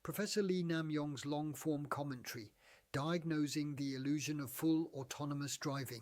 Professor Lee Nam-yong's long-form commentary, Diagnosing the Illusion of Full Autonomous Driving.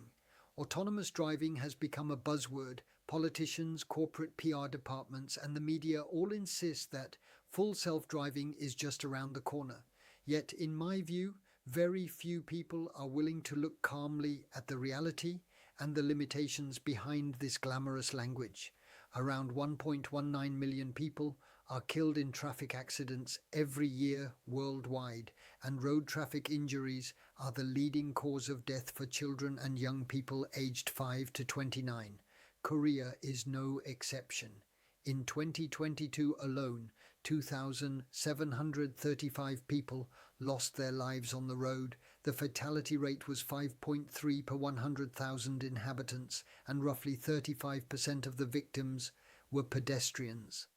Autonomous driving has become a buzzword. Politicians, corporate PR departments, and the media all insist that full self-driving is just around the corner. Yet, in my view, very few people are willing to look calmly at the reality and the limitations behind this glamorous language. Around 1.19 million people are killed in traffic accidents every year worldwide, and road traffic injuries are the leading cause of death for children and young people aged 5 to 29. Korea is no exception. In 2022 alone, 2,735 people lost their lives on the road. The fatality rate was 5.3 per 100,000 inhabitants, and roughly 35% of the victims were pedestrians.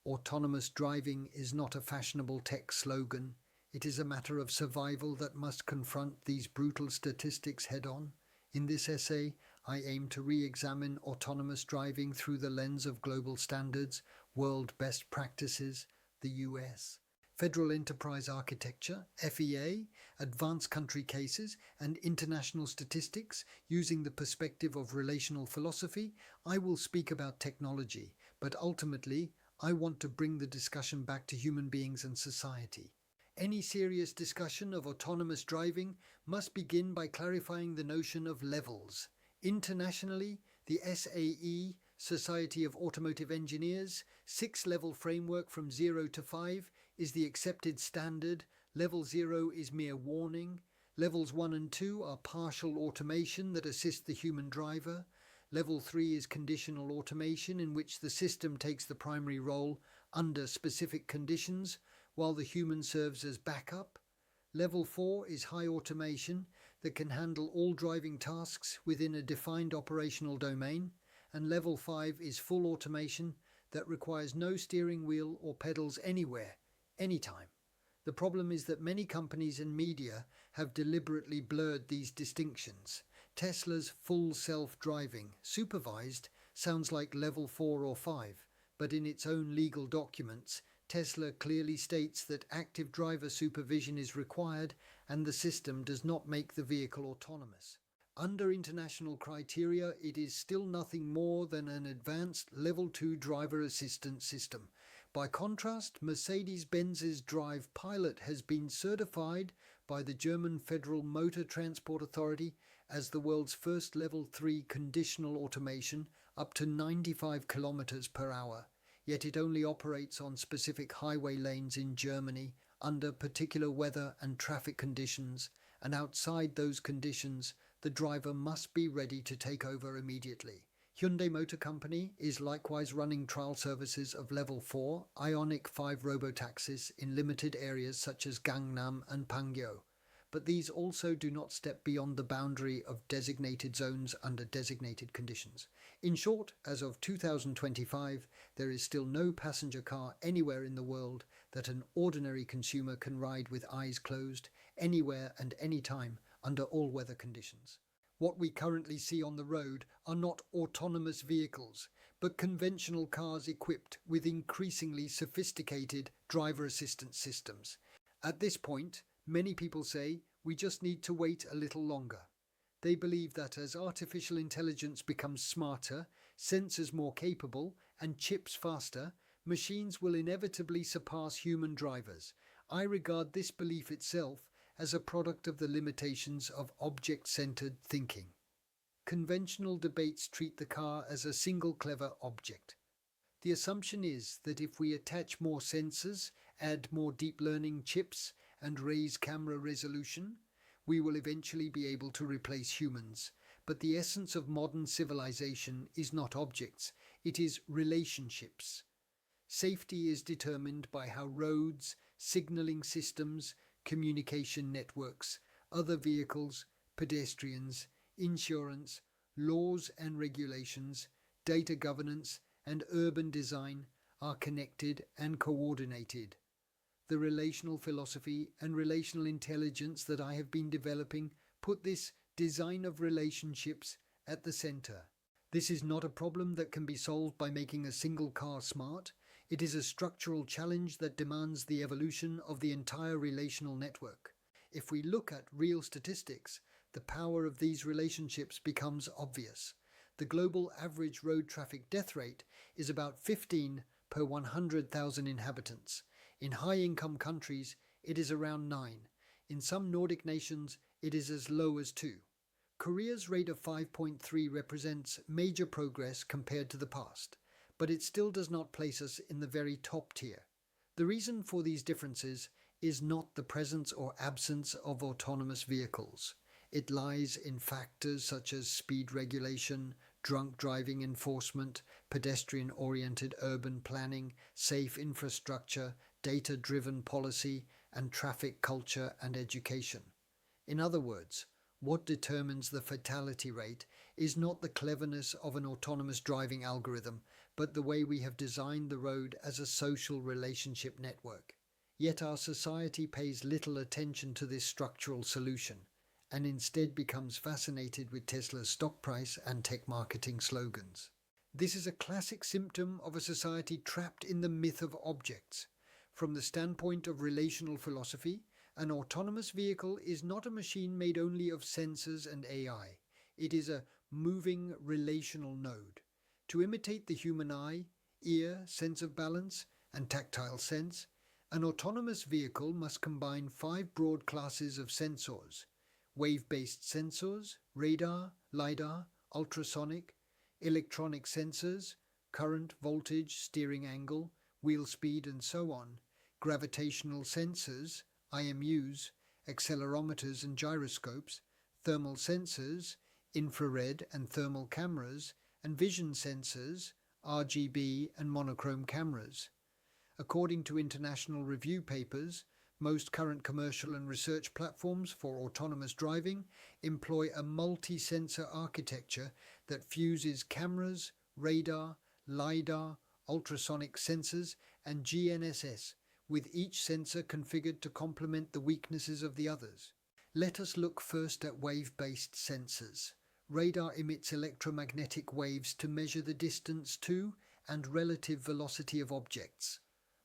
Autonomous driving is not a fashionable tech slogan. It is a matter of survival that must confront these brutal statistics head-on. In this essay, I aim to re-examine autonomous driving through the lens of global standards, world best practices, the US, Federal Enterprise Architecture, FEA, advanced country cases, and international statistics. Using the perspective of relational philosophy, I will speak about technology, but ultimately, I want to bring the discussion back to human beings and society. Any serious discussion of autonomous driving must begin by clarifying the notion of levels. Internationally, the SAE, Society of Automotive Engineers, 6-level framework from 0 to 5 is the accepted standard. Level 0 is mere warning. Levels 1 and 2 are partial automation that assist the human driver. Level 3 is conditional automation, in which the system takes the primary role under specific conditions, while the human serves as backup. Level 4 is high automation that can handle all driving tasks within a defined operational domain. And Level 5 is full automation that requires no steering wheel or pedals anywhere, anytime. The problem is that many companies and media have deliberately blurred these distinctions. Tesla's full self-driving, supervised, sounds like level 4 or 5, but in its own legal documents, Tesla clearly states that active driver supervision is required and the system does not make the vehicle autonomous. Under international criteria, it is still nothing more than an advanced Level 2 driver assistance system. By contrast, Mercedes-Benz's Drive Pilot has been certified by the German Federal Motor Transport Authority as the world's first Level 3 conditional automation up to 95 kilometers per hour. Yet it only operates on specific highway lanes in Germany under particular weather and traffic conditions, and outside those conditions, the driver must be ready to take over immediately. Hyundai Motor Company is likewise running trial services of Level 4 Ioniq 5 robotaxis in limited areas such as Gangnam and Pangyo. But these also do not step beyond the boundary of designated zones under designated conditions. In short, as of 2025, there is still no passenger car anywhere in the world that an ordinary consumer can ride with eyes closed, anywhere and any time, under all weather conditions. What we currently see on the road are not autonomous vehicles, but conventional cars equipped with increasingly sophisticated driver assistance systems. At this point, many people say we just need to wait a little longer. They believe that as artificial intelligence becomes smarter, sensors more capable, and chips faster, machines will inevitably surpass human drivers. I regard this belief itself as a product of the limitations of object-centered thinking. Conventional debates treat the car as a single clever object. The assumption is that if we attach more sensors, add more deep learning chips, and raise camera resolution, we will eventually be able to replace humans. But the essence of modern civilization is not objects, it is relationships. Safety is determined by how roads, signaling systems, communication networks, other vehicles, pedestrians, insurance, laws and regulations, data governance, and urban design are connected and coordinated. The relational philosophy and relational intelligence that I have been developing put this design of relationships at the center. This is not a problem that can be solved by making a single car smart. It is a structural challenge that demands the evolution of the entire relational network. If we look at real statistics, the power of these relationships becomes obvious. The global average road traffic death rate is about 15 per 100,000 inhabitants. In high-income countries, it is around 9. In some Nordic nations, it is as low as 2. Korea's rate of 5.3 represents major progress compared to the past, but it still does not place us in the very top tier. The reason for these differences is not the presence or absence of autonomous vehicles. It lies in factors such as speed regulation, drunk driving enforcement, pedestrian-oriented urban planning, safe infrastructure, data-driven policy, and traffic culture and education. In other words, what determines the fatality rate is not the cleverness of an autonomous driving algorithm, but the way we have designed the road as a social relationship network. Yet our society pays little attention to this structural solution, and instead becomes fascinated with Tesla's stock price and tech marketing slogans. This is a classic symptom of a society trapped in the myth of objects. From the standpoint of relational philosophy, an autonomous vehicle is not a machine made only of sensors and AI. It is a moving relational node. To imitate the human eye, ear, sense of balance, and tactile sense, an autonomous vehicle must combine 5 broad classes of sensors: wave-based sensors, radar, LiDAR, ultrasonic, electronic sensors, current, voltage, steering angle, wheel speed, and so on, gravitational sensors, IMUs, accelerometers and gyroscopes, thermal sensors, infrared and thermal cameras, and vision sensors, RGB and monochrome cameras. According to international review papers, most current commercial and research platforms for autonomous driving employ a multi-sensor architecture that fuses cameras, radar, LiDAR, ultrasonic sensors, and GNSS, with each sensor configured to complement the weaknesses of the others. Let us look first at wave-based sensors. Radar emits electromagnetic waves to measure the distance to and relative velocity of objects.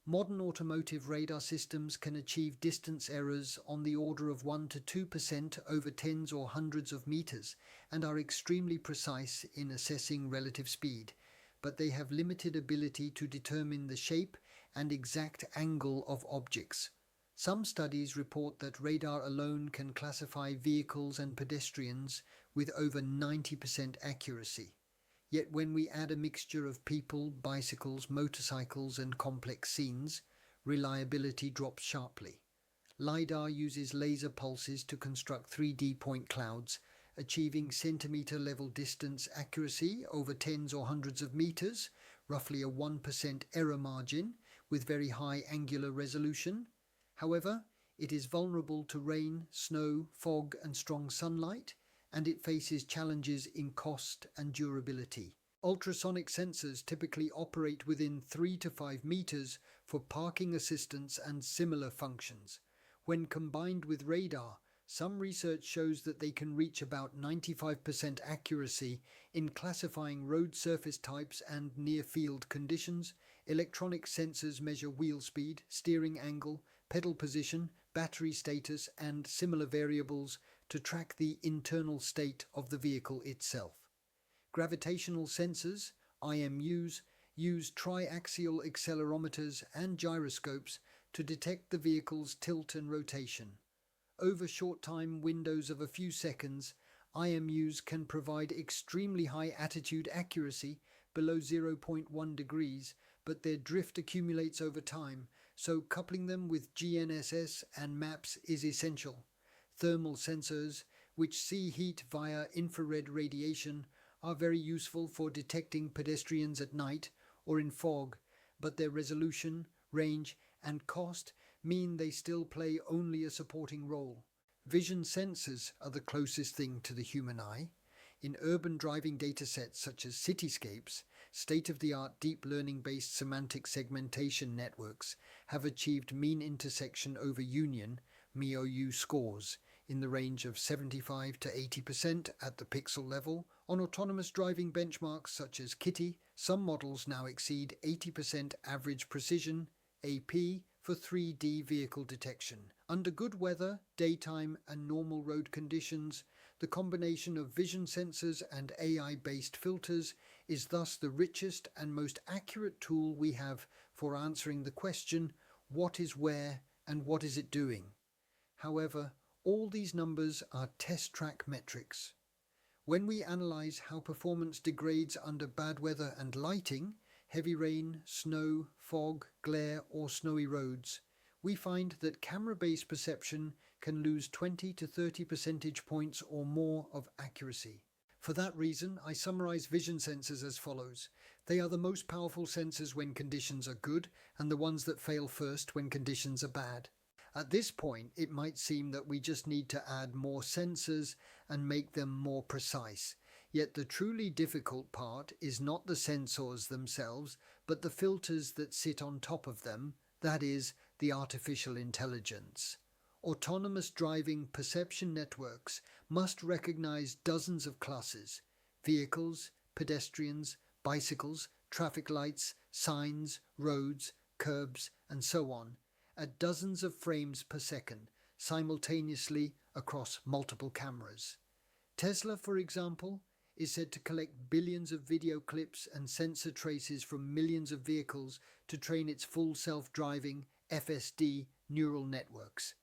Modern automotive radar systems can achieve distance errors on the order of 1 to 2% over tens or hundreds of meters and are extremely precise in assessing relative speed, but they have limited ability to determine the shape and exact angle of objects. Some studies report that radar alone can classify vehicles and pedestrians with over 90% accuracy. Yet when we add a mixture of people, bicycles, motorcycles, and complex scenes, reliability drops sharply. LiDAR uses laser pulses to construct 3D point clouds, achieving centimeter-level distance accuracy over tens or hundreds of meters, roughly a 1% error margin, with very high angular resolution. However, it is vulnerable to rain, snow, fog, and strong sunlight, and it faces challenges in cost and durability. Ultrasonic sensors typically operate within 3 to 5 meters for parking assistance and similar functions. When combined with radar, some research shows that they can reach about 95% accuracy in classifying road surface types and near-field conditions. Electronic sensors measure wheel speed, steering angle, pedal position, battery status, and similar variables to track the internal state of the vehicle itself. Gravitational sensors, IMUs, use triaxial accelerometers and gyroscopes to detect the vehicle's tilt and rotation. Over short time windows of a few seconds, IMUs can provide extremely high attitude accuracy below 0.1 degrees, but their drift accumulates over time, so coupling them with GNSS and maps is essential. Thermal sensors, which see heat via infrared radiation, are very useful for detecting pedestrians at night or in fog, but their resolution, range, and cost mean they still play only a supporting role. Vision sensors are the closest thing to the human eye. In urban driving datasets such as cityscapes, state-of-the-art deep learning-based semantic segmentation networks have achieved mean intersection over union (MEOU) scores in the range of 75 to 80% at the pixel level. On autonomous driving benchmarks such as Kitty, some models now exceed 80% average precision, AP, for 3D vehicle detection. Under good weather, daytime, and normal road conditions, the combination of vision sensors and AI-based filters is thus the richest and most accurate tool we have for answering the question, what is where and what is it doing? However, all these numbers are test track metrics. When we analyze how performance degrades under bad weather and lighting, heavy rain, snow, fog, glare, or snowy roads, we find that camera-based perception can lose 20 to 30 percentage points or more of accuracy. For that reason, I summarize vision sensors as follows. They are the most powerful sensors when conditions are good, and the ones that fail first when conditions are bad. At this point, it might seem that we just need to add more sensors and make them more precise. Yet the truly difficult part is not the sensors themselves, but the filters that sit on top of them, that is, the artificial intelligence. Autonomous driving perception networks must recognize dozens of classes: vehicles, pedestrians, bicycles, traffic lights, signs, roads, curbs, and so on, at dozens of frames per second, simultaneously across multiple cameras. Tesla, for example, is said to collect billions of video clips and sensor traces from millions of vehicles to train its full self-driving FSD neural networks.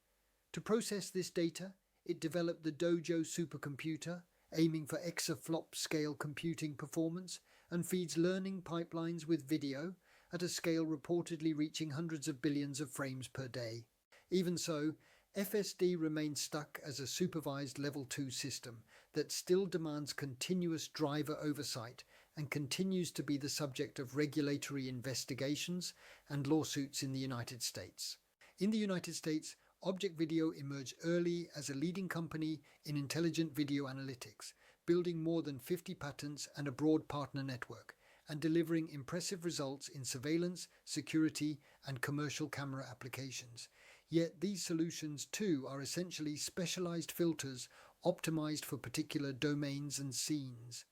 To process this data, it developed the Dojo supercomputer, aiming for exaflop scale computing performance, and feeds learning pipelines with video at a scale reportedly reaching hundreds of billions of frames per day. Even so, FSD remains stuck as a supervised Level 2 system that still demands continuous driver oversight and continues to be the subject of regulatory investigations and lawsuits in the United States. In the United States, Object Video emerged early as a leading company in intelligent video analytics, building more than 50 patents and a broad partner network, and delivering impressive results in surveillance, security, and commercial camera applications. Yet these solutions too are essentially specialized filters optimized for particular domains and scenes.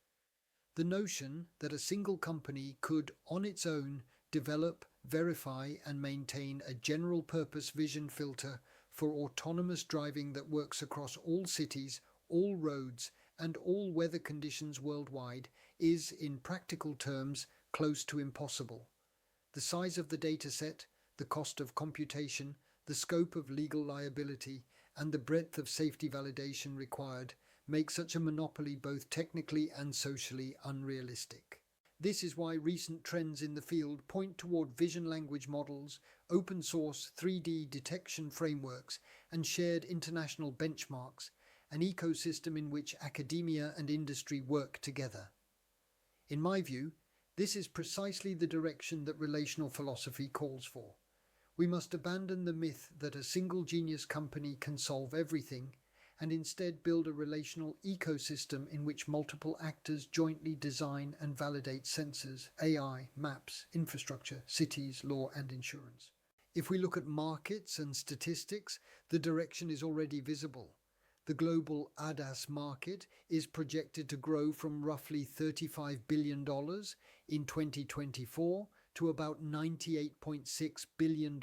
The notion that a single company could, on its own, develop, verify, and maintain a general-purpose vision filter for autonomous driving that works across all cities, all roads, and all weather conditions worldwide is, in practical terms, close to impossible. The size of the dataset, the cost of computation, the scope of legal liability, and the breadth of safety validation required make such a monopoly both technically and socially unrealistic. This is why recent trends in the field point toward vision language models, open source 3D detection frameworks, and shared international benchmarks, an ecosystem in which academia and industry work together. In my view, this is precisely the direction that relational philosophy calls for. We must abandon the myth that a single genius company can solve everything, and instead build a relational ecosystem in which multiple actors jointly design and validate sensors, AI, maps, infrastructure, cities, law, and insurance. If we look at markets and statistics, the direction is already visible. The global ADAS market is projected to grow from roughly $35 billion in 2024 to about $98.6 billion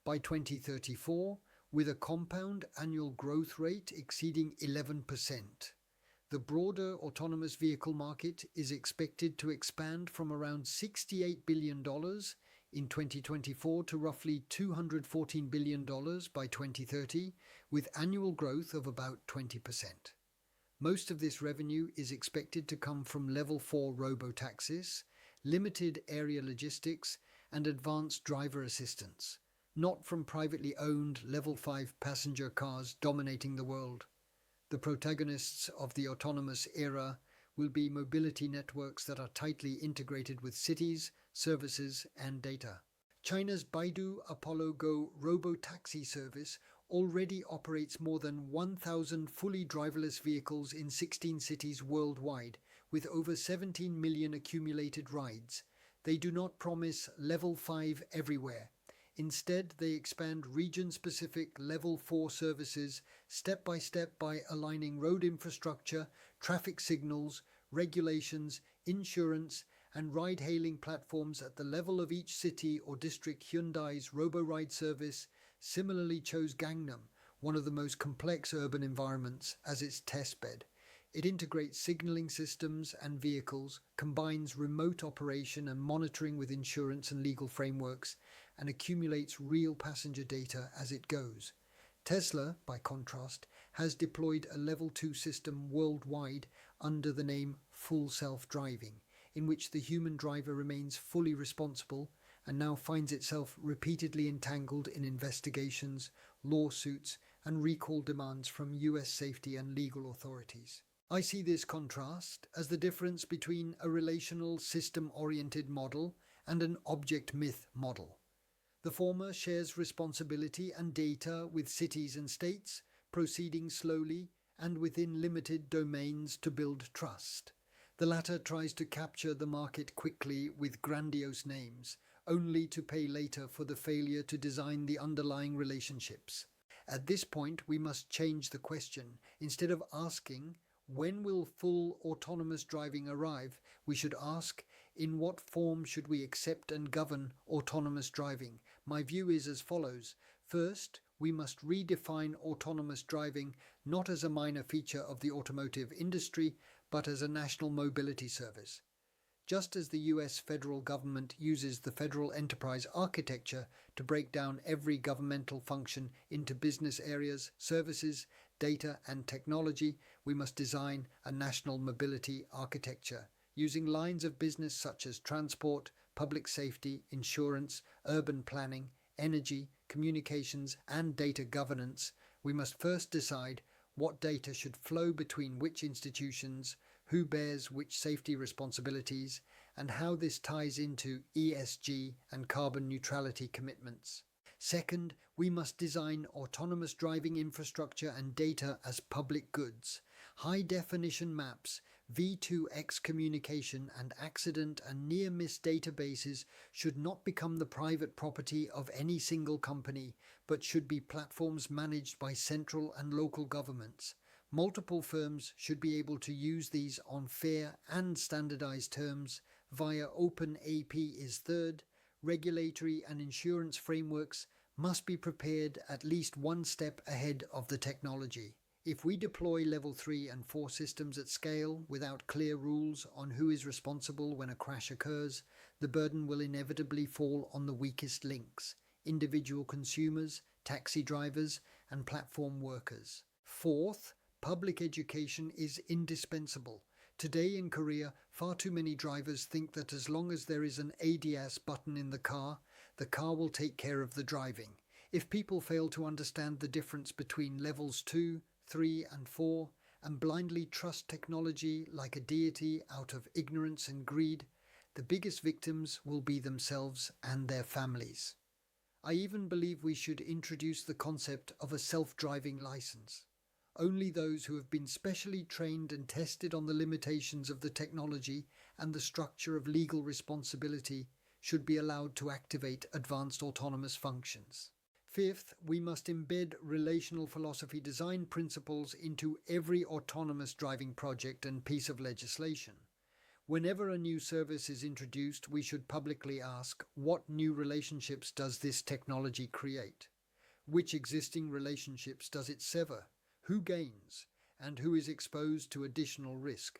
by 2034, with a compound annual growth rate exceeding 11%. The broader autonomous vehicle market is expected to expand from around $68 billion in 2024 to roughly $214 billion by 2030, with annual growth of about 20%. Most of this revenue is expected to come from Level 4 robotaxis, limited area logistics, and advanced driver assistance, not from privately owned Level 5 passenger cars dominating the world. The protagonists of the autonomous era will be mobility networks that are tightly integrated with cities, services, and data. China's Baidu Apollo Go robotaxi service already operates more than 1,000 fully driverless vehicles in 16 cities worldwide, with over 17 million accumulated rides. They do not promise Level 5 everywhere. Instead, they expand region-specific Level 4 services step by step by aligning road infrastructure, traffic signals, regulations, insurance, and ride-hailing platforms at the level of each city or district. Hyundai's robo-ride service similarly chose Gangnam, one of the most complex urban environments, as its testbed. It integrates signaling systems and vehicles, combines remote operation and monitoring with insurance and legal frameworks, and accumulates real passenger data as it goes. Tesla, by contrast, has deployed a Level 2 system worldwide under the name Full Self-Driving, in which the human driver remains fully responsible and now finds itself repeatedly entangled in investigations, lawsuits, and recall demands from US safety and legal authorities. I see this contrast as the difference between a relational system-oriented model and an object myth model. The former shares responsibility and data with cities and states, proceeding slowly and within limited domains to build trust. The latter tries to capture the market quickly with grandiose names, only to pay later for the failure to design the underlying relationships. At this point, we must change the question. Instead of asking, when will full autonomous driving arrive, we should ask, in what form should we accept and govern autonomous driving? My view is as follows. First, we must redefine autonomous driving not as a minor feature of the automotive industry, but as a national mobility service. Just as the US federal government uses the federal enterprise architecture to break down every governmental function into business areas, services, data, and technology, we must design a national mobility architecture using lines of business such as transport, public safety, insurance, urban planning, energy, communications, and data governance. We must first decide what data should flow between which institutions, who bears which safety responsibilities, and how this ties into ESG and carbon neutrality commitments. Second, we must design autonomous driving infrastructure and data as public goods. High-definition maps, V2X communication, and accident and near-miss databases should not become the private property of any single company, but should be platforms managed by central and local governments. Multiple firms should be able to use these on fair and standardized terms via open AP is third. Regulatory and insurance frameworks must be prepared at least one step ahead of the technology. If we deploy Level 3 and 4 systems at scale without clear rules on who is responsible when a crash occurs, the burden will inevitably fall on the weakest links: individual consumers, taxi drivers, and platform workers. Fourth, public education is indispensable. Today in Korea, far too many drivers think that as long as there is an ADAS button in the car will take care of the driving. If people fail to understand the difference between levels 2, 3, and 4, and blindly trust technology like a deity out of ignorance and greed, the biggest victims will be themselves and their families. I even believe we should introduce the concept of a self-driving license. Only those who have been specially trained and tested on the limitations of the technology and the structure of legal responsibility should be allowed to activate advanced autonomous functions. Fifth, we must embed relational philosophy design principles into every autonomous driving project and piece of legislation. Whenever a new service is introduced, we should publicly ask, what new relationships does this technology create? Which existing relationships does it sever? Who gains, and who is exposed to additional risk?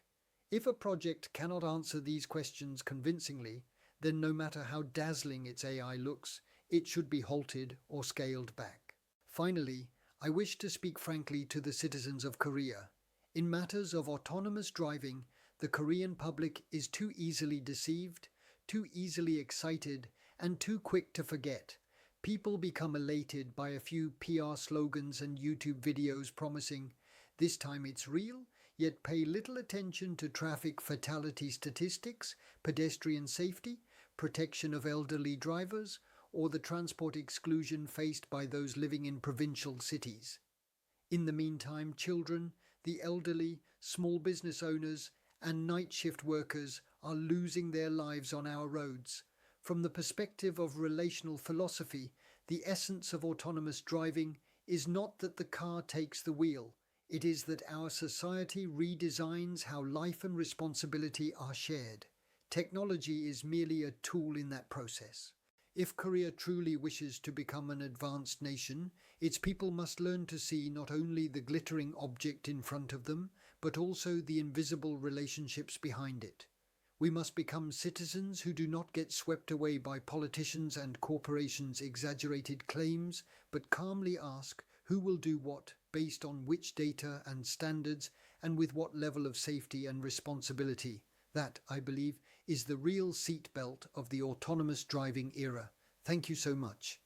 If a project cannot answer these questions convincingly, then no matter how dazzling its AI looks, it should be halted or scaled back. Finally, I wish to speak frankly to the citizens of Korea. In matters of autonomous driving, the Korean public is too easily deceived, too easily excited, and too quick to forget. People become elated by a few PR slogans and YouTube videos promising, this time it's real, yet pay little attention to traffic fatality statistics, pedestrian safety, protection of elderly drivers, or the transport exclusion faced by those living in provincial cities. In the meantime, children, the elderly, small business owners, and night shift workers are losing their lives on our roads. From the perspective of relational philosophy, The essence of autonomous driving is not that the car takes the wheel. It is that our society redesigns how life and responsibility are shared. Technology is merely a tool in that process. If Korea truly wishes to become an advanced nation, its people must learn to see not only the glittering object in front of them, but also the invisible relationships behind it. We must become citizens who do not get swept away by politicians and corporations' exaggerated claims, but calmly ask who will do what, based on which data and standards, and with what level of safety and responsibility. That, I believe, is the real seatbelt of the autonomous driving era. Thank you so much.